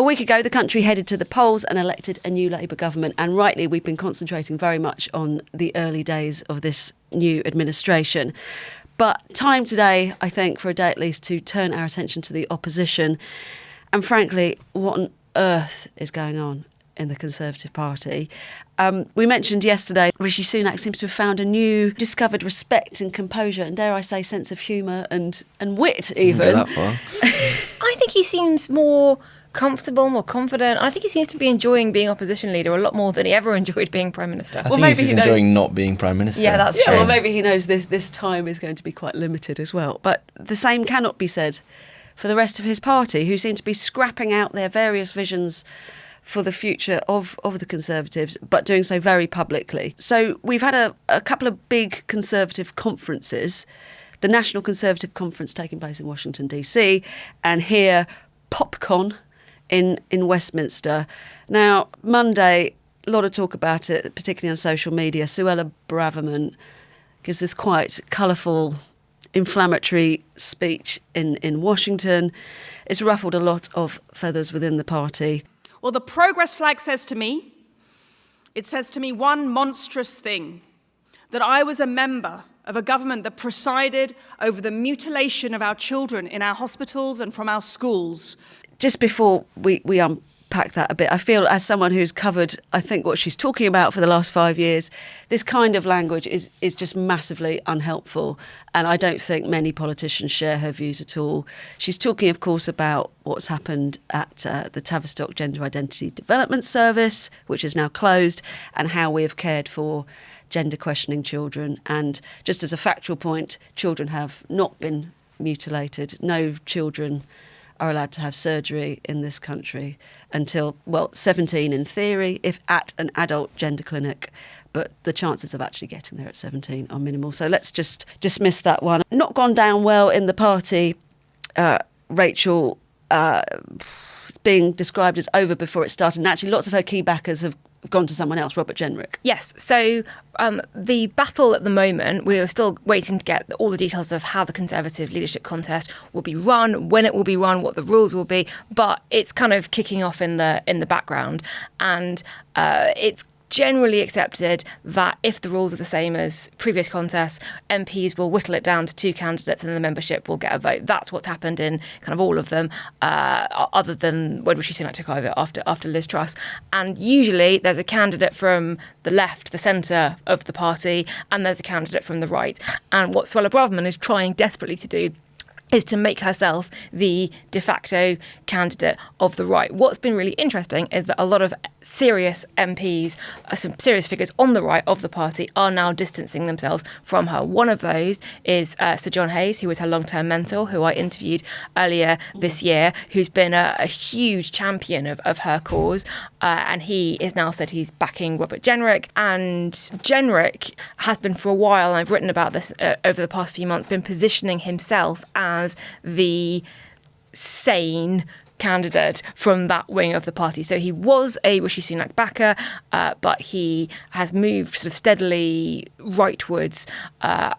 week ago, the country headed to the polls and elected a new Labour government. And rightly, we've been concentrating very much on the early days of this new administration. But time today, I think, for a day at least, to turn our attention to the opposition. And frankly, what on earth is going on in the Conservative Party? We mentioned yesterday, Rishi Sunak seems to have found a new discovered respect and composure and, dare I say, sense of humour and wit even. Not go that far. I think he seems more comfortable, more confident. I think he seems to be enjoying being opposition leader a lot more than he ever enjoyed being Prime Minister. I think he's enjoying not being Prime Minister. Yeah, that's true. Well, maybe he knows this time is going to be quite limited as well. But the same cannot be said for the rest of his party, who seem to be scrapping out their various visions for the future of the Conservatives, but doing so very publicly. So we've had a couple of big Conservative conferences, the National Conservative Conference taking place in Washington, DC, and here, PopCon in Westminster. Now, Monday, a lot of talk about it, particularly on social media. Suella Braverman gives this quite colourful, inflammatory speech in Washington. It's ruffled a lot of feathers within the party. Well, the progress flag says to me one monstrous thing, that I was a member of a government that presided over the mutilation of our children in our hospitals and from our schools. Just before we unpack that a bit, I feel as someone who's covered, I think, what she's talking about for the last 5 years, this kind of language is just massively unhelpful. And I don't think many politicians share her views at all. She's talking, of course, about what's happened at the Tavistock Gender Identity Development Service, which is now closed, and how we have cared for gender questioning children. And just as a factual point, children have not been mutilated. No children are allowed to have surgery in this country until, 17 in theory, if at an adult gender clinic. But the chances of actually getting there at 17 are minimal. So let's just dismiss that one. Not gone down well in the party. Rachel is being described as over before it started. And actually lots of her key backers have gone to someone else, Robert Jenrick. Yes, so the battle at the moment, we are still waiting to get all the details of how the Conservative leadership contest will be run, when it will be run, what the rules will be, but it's kind of kicking off in the background, and it's generally accepted that if the rules are the same as previous contests, MPs will whittle it down to 2 candidates and the membership will get a vote. That's what's happened in kind of all of them, other than when Rishi Sunak took over after Liz Truss. And usually there's a candidate from the left, the centre of the party, and there's a candidate from the right. And what Suella Braverman is trying desperately to do is to make herself the de facto candidate of the right. What's been really interesting is that a lot of serious MPs, some serious figures on the right of the party, are now distancing themselves from her. One of those is Sir John Hayes, who was her long-term mentor, who I interviewed earlier this year, who's been a huge champion of her cause. And he is now said he's backing Robert Jenrick. And Jenrick has been for a while, and I've written about this over the past few months, been positioning himself as the sane candidate from that wing of the party. So he was a Rishi Sunak backer, but he has moved sort of steadily rightwards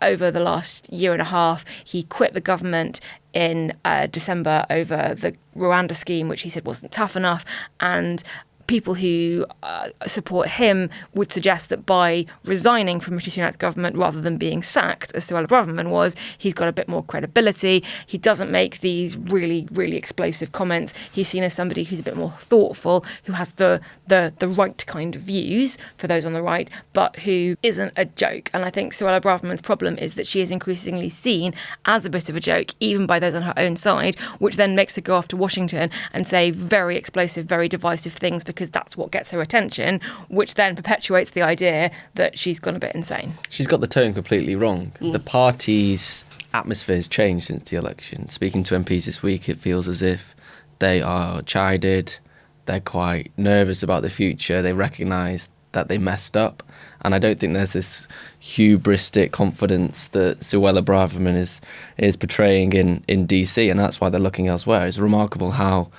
over the last year and a half. He quit the government in December over the Rwanda scheme, which he said wasn't tough enough, and people who support him would suggest that by resigning from Rishi Sunak's government rather than being sacked, as Suella Braverman was, he's got a bit more credibility. He doesn't make these really, really explosive comments. He's seen as somebody who's a bit more thoughtful, who has the right kind of views for those on the right, but who isn't a joke. And I think Suella Braverman's problem is that she is increasingly seen as a bit of a joke, even by those on her own side, which then makes her go off to Washington and say very explosive, very divisive things, because that's what gets her attention, which then perpetuates the idea that she's gone a bit insane. She's got the tone completely wrong. The party's atmosphere has changed since the election. Speaking to MPs this week, it feels as if they are chided, they're quite nervous about the future, they recognise that they messed up. And I don't think there's this hubristic confidence that Suella Braverman is portraying in DC, and that's why they're looking elsewhere. It's remarkable how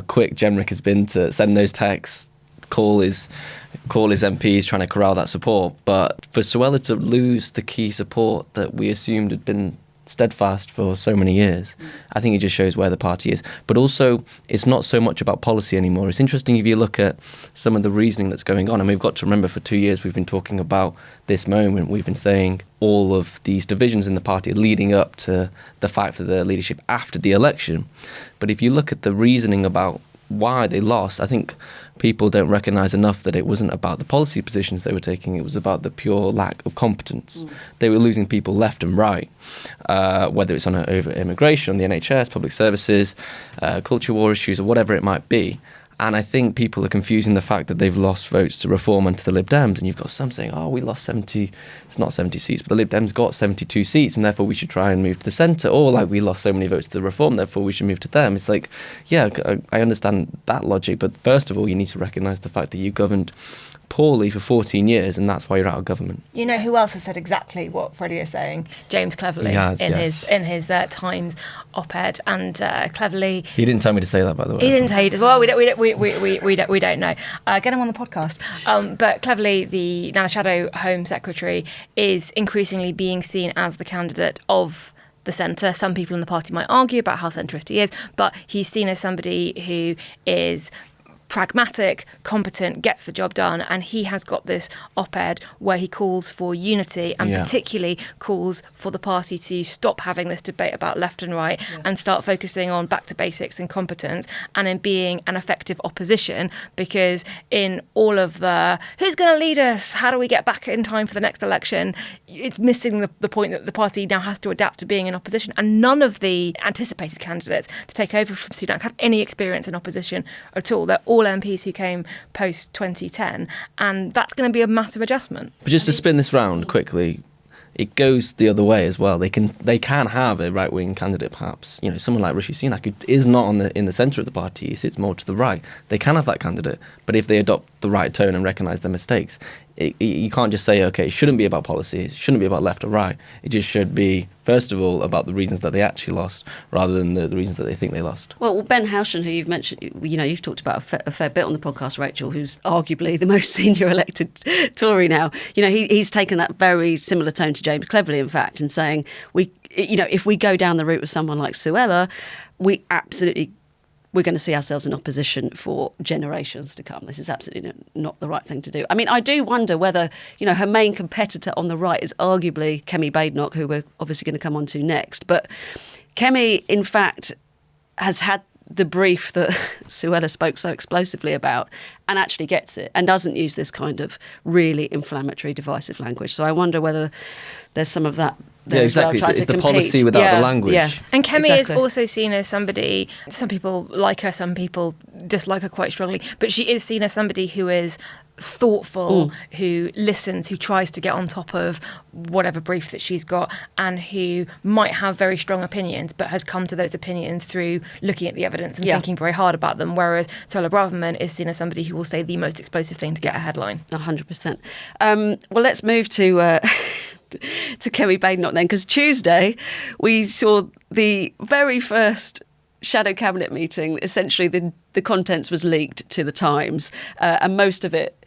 quick Jenrick has been to send those texts, call his MPs, trying to corral that support. But for Suella to lose the key support that we assumed had been steadfast for so many years. I think it just shows where the party is. But also, it's not so much about policy anymore. It's interesting if you look at some of the reasoning that's going on. And we've got to remember, for 2 years, we've been talking about this moment. We've been saying all of these divisions in the party leading up to the fight for the leadership after the election. But if you look at the reasoning about why they lost, I think people don't recognise enough that it wasn't about the policy positions they were taking, it was about the pure lack of competence. They were losing people left and right, whether it's over immigration, on the NHS, public services, culture war issues, or whatever it might be. And I think people are confusing the fact that they've lost votes to Reform and to the Lib Dems. And you've got some saying, we lost 70, it's not 70 seats, but the Lib Dems got 72 seats and therefore we should try and move to the centre. Or like, we lost so many votes to the Reform, therefore we should move to them. It's like, yeah, I understand that logic. But first of all, you need to recognise the fact that you governed poorly for 14 years and that's why you're out of government. You know who else has said exactly what Freddie is saying? James Cleverly in his Times op-ed, and Cleverly. He didn't tell me to say that, by the way. He didn't say it as well. We don't know. Get him on the podcast. But Cleverly, the Shadow Home Secretary, is increasingly being seen as the candidate of the centre. Some people in the party might argue about how centrist he is, but he's seen as somebody who is pragmatic, competent, gets the job done, and he has got this op-ed where he calls for unity and particularly calls for the party to stop having this debate about left and right and start focusing on back to basics and competence and in being an effective opposition, because in all of the who's going to lead us, how do we get back in time for the next election, it's missing the point that the party now has to adapt to being in opposition, and none of the anticipated candidates to take over from Sunak have any experience in opposition at all. They're all MPs who came post 2010, and that's going to be a massive adjustment. But just to spin this round quickly, it goes the other way as well. They can have a right-wing candidate, perhaps. You know, someone like Rishi Sunak, who is not in the centre of the party, he sits more to the right. They can have that candidate, but if they adopt the right tone and recognise their mistakes, you can't just say, okay, it shouldn't be about policy, it shouldn't be about left or right. It just should be, first of all, about the reasons that they actually lost, rather than the reasons that they think they lost. Well, Ben Houchen, who you've mentioned, you've talked about a fair bit on the podcast, Rachel, who's arguably the most senior elected Tory now. He's taken that very similar tone to James Cleverly, in fact, and saying, if we go down the route with someone like Suella, we're going to see ourselves in opposition for generations to come. This is absolutely not the right thing to do. I mean, I do wonder whether, her main competitor on the right is arguably Kemi Badenoch, who we're obviously going to come on to next. But Kemi, in fact, has had the brief that Suella spoke so explosively about and actually gets it and doesn't use this kind of really inflammatory, divisive language. So I wonder whether there's some of that. Exactly. Well, it's the policy without the language. Yeah. And Kemi is also seen as somebody, some people like her, some people dislike her quite strongly, but she is seen as somebody who is thoughtful, who listens, who tries to get on top of whatever brief that she's got, and who might have very strong opinions, but has come to those opinions through looking at the evidence and thinking very hard about them, whereas Suella Braverman is seen as somebody who will say the most explosive thing to get a headline. 100%. Well, let's move to Kemi Badenoch then, because Tuesday we saw the very first shadow cabinet meeting. Essentially the contents was leaked to the Times, and most of it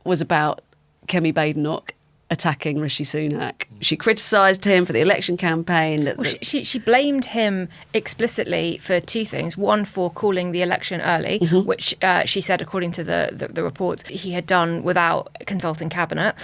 was about Kemi Badenoch attacking Rishi Sunak. She criticised him for the election campaign. She blamed him explicitly for two things. One, for calling the election early, which she said, according to the reports, he had done without consulting cabinet,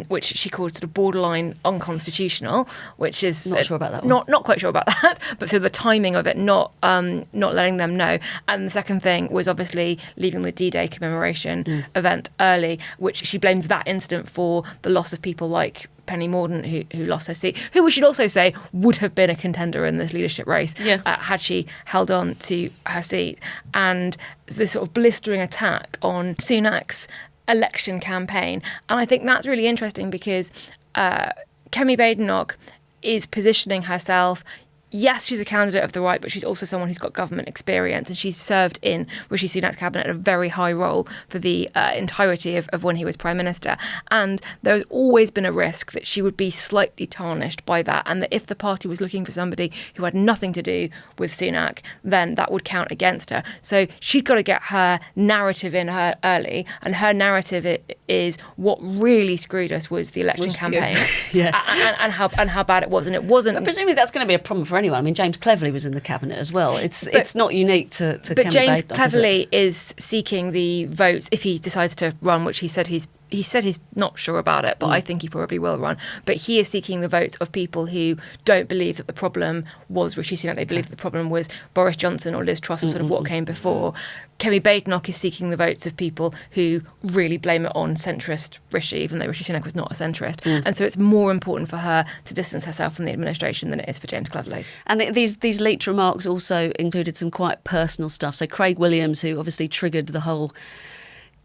which she called sort of borderline unconstitutional, which is not sure about that one. Not quite sure about that, but so the timing of it not letting them know. And the second thing was obviously leaving the D-Day commemoration event early, which she blames that incident for the loss of people like Penny Mordaunt, who lost her seat, who we should also say would have been a contender in this leadership race had she held on to her seat. And this sort of blistering attack on Sunak's election campaign. And I think that's really interesting because Kemi Badenoch is positioning herself yes, she's a candidate of the right, but she's also someone who's got government experience, and she's served in Rishi Sunak's cabinet at a very high role for the entirety of when he was Prime Minister. And there's always been a risk that she would be slightly tarnished by that, and that if the party was looking for somebody who had nothing to do with Sunak, then that would count against her. So she's got to get her narrative in her early, and her narrative is what really screwed us was the election campaign, and how bad it was, and it wasn't. But presumably that's going to be a problem for anyone. I mean, James Cleverly was in the cabinet as well. It's not unique to But Kemi James Badenoch, Cleverly is seeking the votes if he decides to run, which he said he's not sure about it, but I think he probably will run. But he is seeking the votes of people who don't believe that the problem was Rishi Sunak. They believe that the problem was Boris Johnson or Liz Truss or sort of what came before. Kemi Badenoch is seeking the votes of people who really blame it on centrist Rishi, even though Rishi Sunak was not a centrist. And so it's more important for her to distance herself from the administration than it is for James Cleverly. And these leaked remarks also included some quite personal stuff. So Craig Williams, who obviously triggered the whole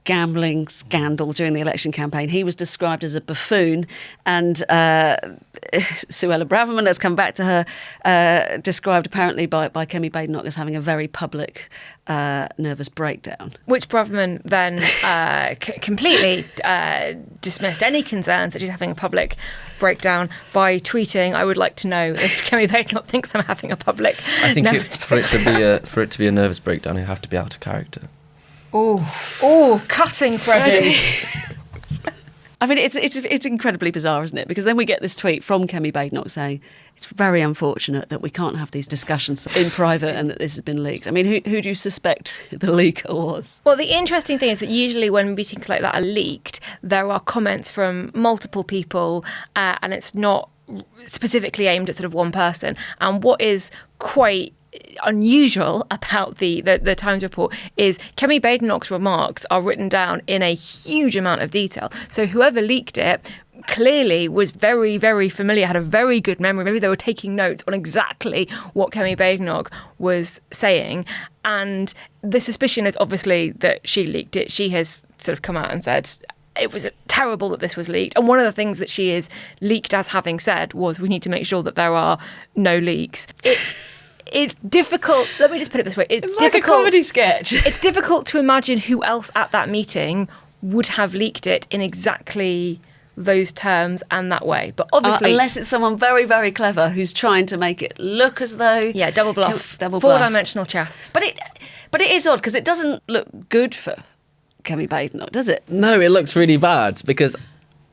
gambling scandal during the election campaign, he was described as a buffoon, and Suella Braverman, let's come back to her, described apparently by Kemi Badenoch as having a very public nervous breakdown. Which Braverman then completely dismissed any concerns that she's having a public breakdown by tweeting, "I would like to know if Kemi Badenoch thinks I'm having a public I think nervous for it to be a nervous breakdown, you have to be out of character. Oh, cutting Freddie. I mean, it's incredibly bizarre, isn't it? Because then we get this tweet from Kemi Badenoch saying it's very unfortunate that we can't have these discussions in private and that this has been leaked. I mean, who do you suspect the leaker was? Well, the interesting thing is that usually when meetings like that are leaked, there are comments from multiple people, and it's not specifically aimed at sort of one person. And what is quite unusual about the Times report is Kemi Badenoch's remarks are written down in a huge amount of detail. So whoever leaked it clearly was very, very familiar, had a very good memory. Maybe they were taking notes on exactly what Kemi Badenoch was saying. And the suspicion is obviously that she leaked it. She has sort of come out and said it was terrible that this was leaked. And one of the things that she is leaked as having said was we need to make sure that there are no leaks. It's difficult. Let me just put it this way. It's like difficult, a comedy sketch. It's difficult to imagine who else at that meeting would have leaked it in exactly those terms and that way. But obviously, unless it's someone very, very clever who's trying to make it look as though double bluff, double bluff. Four-dimensional chess. But it is odd because it doesn't look good for Kemi Badenoch, does it? No, it looks really bad because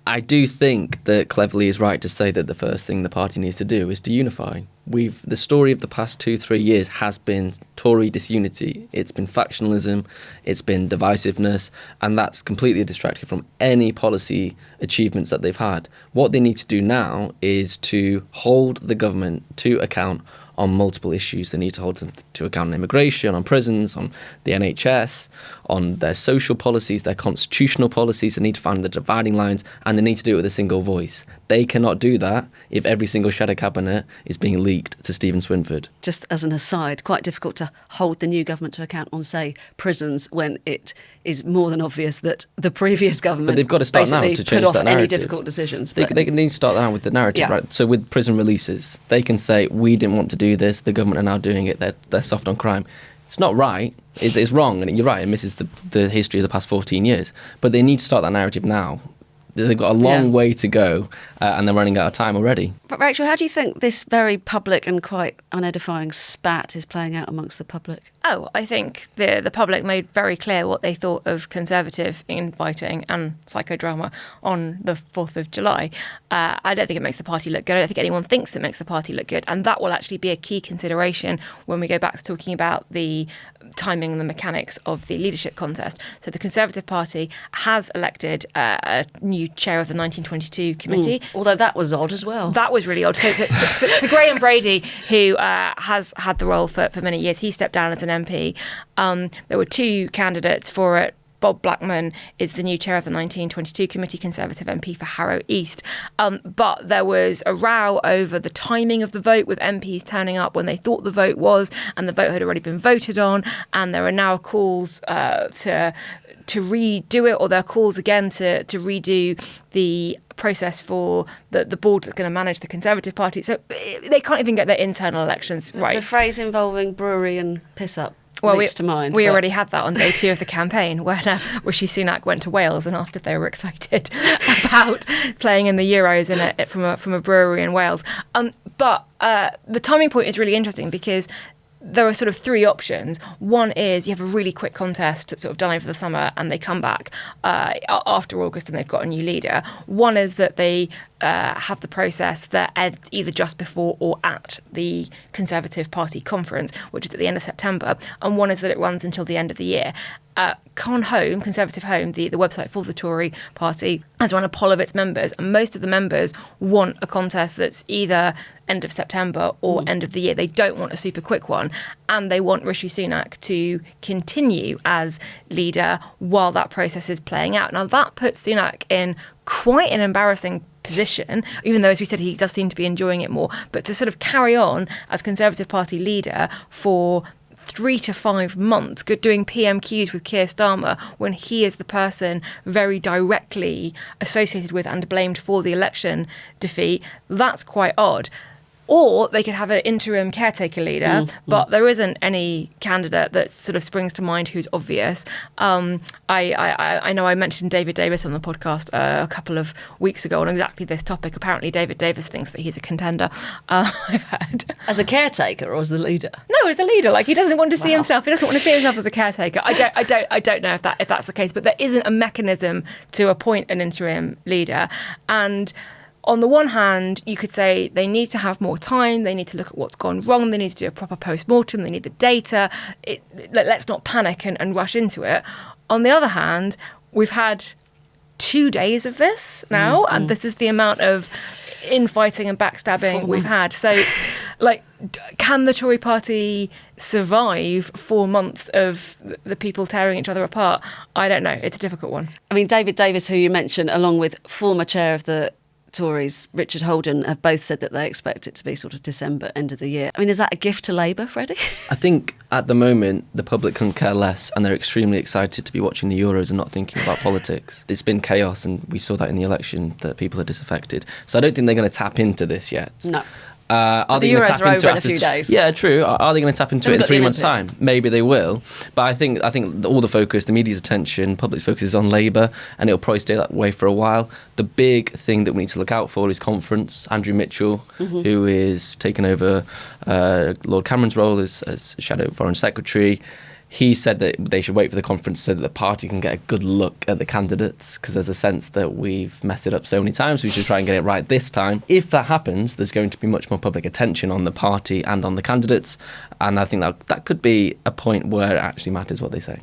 I do think that Cleverly is right to say that the first thing the party needs to do is to unify. The story of the past 2-3 years has been Tory disunity. It's been factionalism, it's been divisiveness, and that's completely distracted from any policy achievements that they've had. What they need to do now is to hold the government to account on multiple issues. They need to hold them to account on immigration, on prisons, on the NHS, on their social policies, their constitutional policies. They need to find the dividing lines, and they need to do it with a single voice. They cannot do that if every single shadow cabinet is being leaked to Stephen Swinford. Just as an aside, quite difficult to hold the new government to account on, say, prisons when it is more than obvious that the previous government But they've got to start now to change that narrative. any difficult decisions. They need to start now with the narrative, right? So with prison releases, they can say, we didn't want to do this, the government are now doing it, they're soft on crime. It's not right, it's wrong, and you're right, it misses the history of the past 14 years. But they need to start that narrative now. They've got a long way to go, and they're running out of time already. But Rachel, how do you think this very public and quite unedifying spat is playing out amongst the public? Oh, I think the public made very clear what they thought of Conservative infighting and psychodrama on the 4th of July. I don't think it makes the party look good. I don't think anyone thinks it makes the party look good. And that will actually be a key consideration when we go back to talking about the timing and the mechanics of the leadership contest. So the Conservative Party has elected a new chair of the 1922 committee. Although that was odd as well. That was really odd. So Graham Brady, who has had the role for many years, he stepped down as an MP. There were two candidates for it. Bob Blackman is the new chair of the 1922 committee, Conservative MP for Harrow East. But there was a row over the timing of the vote, with MPs turning up when they thought the vote was, and the vote had already been voted on. And there are now calls to to redo it, or there are calls again to redo the process for the board that's going to manage the Conservative Party. So they can't even get their internal elections right. The phrase involving brewery and piss up Well, leaps to mind. We but- already had that on day 2 of the campaign when Rishi Sunak went to Wales and asked if they were excited about playing in the Euros from a brewery in Wales. But the timing point is really interesting because there are sort of 3 options. One is you have a really quick contest that's sort of done over the summer and they come back after August and they've got a new leader. One is that they have the process that ends either just before or at the Conservative Party conference, which is at the end of September. And one is that it runs until the end of the year. Conservative Home, the website for the Tory party, has run a poll of its members, and most of the members want a contest that's either end of September or end of the year. They don't want a super quick one, and they want Rishi Sunak to continue as leader while that process is playing out. Now, that puts Sunak in quite an embarrassing position, even though, as we said, he does seem to be enjoying it more, but to sort of carry on as Conservative Party leader for 3 to 5 months doing PMQs with Keir Starmer when he is the person very directly associated with and blamed for the election defeat, that's quite odd. Or they could have an interim caretaker leader, but there isn't any candidate that sort of springs to mind who's obvious. I know I mentioned David Davis on the podcast a couple of weeks ago on exactly this topic. Apparently David Davis thinks that he's a contender. I've heard. As a caretaker or as the leader? No, as a leader. Like, he doesn't want to see himself. He doesn't want to see himself as a caretaker. I don't know if that's the case, but there isn't a mechanism to appoint an interim leader. And on the one hand, you could say they need to have more time, they need to look at what's gone wrong, they need to do a proper post-mortem, they need the data. Let's not panic and rush into it. On the other hand, we've had 2 days of this now, and this is the amount of infighting and backstabbing we've had. So, can the Tory party survive 4 months of the people tearing each other apart? I don't know. It's a difficult one. I mean, David Davis, who you mentioned, along with former chair of the Tories, Richard Holden, have both said that they expect it to be sort of December, end of the year. I mean, is that a gift to Labour, Freddie? I think at the moment the public couldn't care less, and they're extremely excited to be watching the Euros and not thinking about politics. It's been chaos, and we saw that in the election, that people are disaffected. So I don't think they're going to tap into this yet. No. Are the they going to Euros tap are into over it in a after few days. Yeah, true. Are they going to tap into it in got 3 the months' Olympics. time? Maybe they will. But I think all the focus, the media's attention, public's focus is on Labour, and it'll probably stay that way for a while. The big thing that we need to look out for is conference. Andrew Mitchell, who is taking over Lord Cameron's role as Shadow Foreign Secretary, he said that they should wait for the conference so that the party can get a good look at the candidates, because there's a sense that we've messed it up so many times, we should try and get it right this time. If that happens, there's going to be much more public attention on the party and on the candidates, and I think that could be a point where it actually matters what they say.